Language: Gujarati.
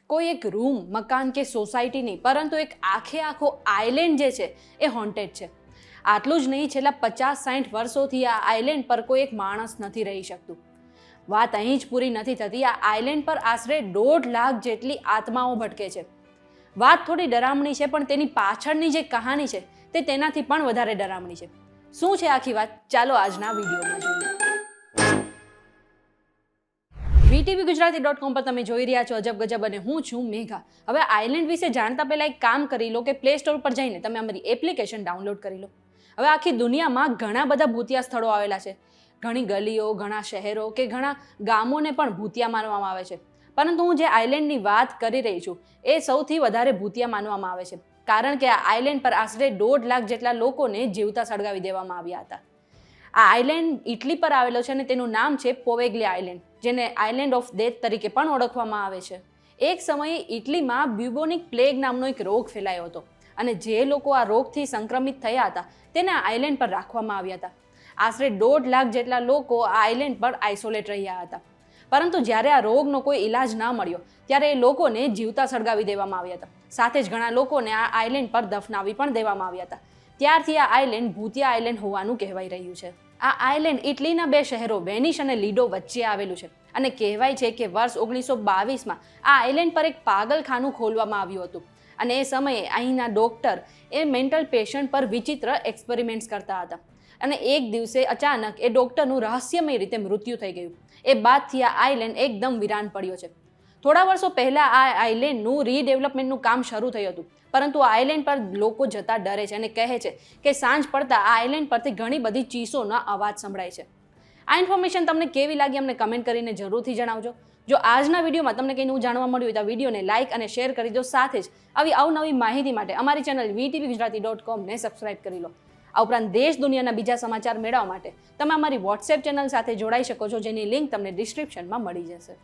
કોઈ એક રૂમ, મકાન કે સોસાયટી નહીં, પરંતુ એક આખો આઇલેન્ડ જે છે એ હોન્ટેડ છે. આટલું જ નહીં, છેલ્લા 50-60 વર્ષોથી આ આઇલેન્ડ પર કોઈ એક માણસ નથી રહી શકતું. વાત અહીં જ પૂરી નથી થતી. આ આઇલેન્ડ પર આશરે 1.5 લાખ જેટલી આત્માઓ ભટકે છે. વાત થોડી ડરામણી છે, પણ તેની પાછળની જે કહાની છે તે તેનાથી પણ વધારે ડરામણી છે. શું છે આખી વાત? ચાલો આજના વિડીયોમાં જોઈએ. VTVGujarati.com પર તમે જોઈ રહ્યા છો અજબ ગજબ અને હું છું મેઘા. હવે આઇલેન્ડ વિશે જાણતા પહેલા એક કામ કરી લો કે પ્લે સ્ટોર પર જઈને તમે અમારી એપ્લિકેશન ડાઉનલોડ કરી લો. હવે આખી દુનિયામાં ઘણા બધા ભૂતિયા સ્થળો આવેલા છે. ઘણી ગલીઓ, ઘણા શહેરો કે ઘણા ગામોને પણ ભૂતિયા માનવામાં આવે છે. પરંતુ હું જે આઇલેન્ડની વાત કરી રહી છું એ સૌથી વધારે ભૂતિયા માનવામાં આવે છે, કારણ કે આ આઇલેન્ડ પર આશરે 1.5 લાખ જેટલા લોકોને જીવતા સળગાવી દેવામાં આવ્યા હતા. આ આઇલેન્ડ ઇટલી પર આવેલો છે અને તેનું નામ છે પોવેગ્લી આઇલેન્ડ, જેને આઇલેન્ડ ઓફ ડેથ તરીકે પણ ઓળખવામાં આવે છે. એક સમયે ઇટલીમાં બ્યુબોનિક પ્લેગ નામનો એક રોગ ફેલાયો હતો અને જે લોકો આ રોગથી સંક્રમિત થયા હતા તેને આ આઇલેન્ડ પર રાખવામાં આવ્યા હતા. આશરે 1.5 લાખ જેટલા લોકો આ આઇલેન્ડ પર આઇસોલેટ રહ્યા હતા. પરંતુ જ્યારે આ રોગનો કોઈ ઈલાજ ન મળ્યો ત્યારે એ લોકોને જીવતા સળગાવી દેવામાં આવ્યા હતા. સાથે જ ઘણા લોકોને આ આઇલેન્ડ પર દફનાવી પણ દેવામાં આવ્યા હતા. ત્યારથી આ આઇલેન્ડ ભૂતિયા આઇલેન્ડ હોવાનું કહેવાય રહ્યું છે. આ આઇલેન્ડ ઇટલીના 2 શહેરો વેનિસ અને લીડો વચ્ચે આવેલું છે અને કહેવાય છે કે વર્ષ 1922માં આ આઇલેન્ડ પર એક પાગલખાનું ખોલવામાં આવ્યું હતું અને એ સમયે અહીંના ડોક્ટર એ મેન્ટલ પેશન્ટ પર વિચિત્ર એક્સપેરિમેન્ટ્સ કરતા હતા અને એક દિવસે અચાનક એ ડોક્ટરનું રહસ્યમય રીતે મૃત્યુ થઈ ગયું. એ બાદથી આ આઇલેન્ડ એકદમ વિરાન પડ્યો છે. થોડા વર્ષો પહેલાં આ આઇલેન્ડનું રીડેવલપમેન્ટનું કામ શરૂ થયું હતું, પરંતુ આ આઇલેન્ડ પર લોકો જતા ડરે છે અને કહે છે કે સાંજ પડતા આ આઇલેન્ડ પરથી ઘણી બધી ચીસોના અવાજ સંભળાય છે. આ ઇન્ફોર્મેશન તમને કેવી લાગી અમને કમેન્ટ કરીને જરૂરથી જણાવજો. જો આજના વિડીયોમાં તમને કંઈ નવું જાણવા મળ્યું હોય તો વિડીયોને લાઇક અને શેર કરી દો. સાથે જ આવી અવનવી માહિતી માટે અમારી ચેનલ VTVGujarati.com ને સબસ્ક્રાઇબ કરી લો. આ ઉપરાંત દેશ દુનિયાના બીજા સમાચાર મેળવવા માટે તમે અમારી વોટ્સએપ ચેનલ સાથે જોડાઈ શકો છો, જેની લિંક તમને ડિસ્ક્રિપ્શનમાં મળી જશે.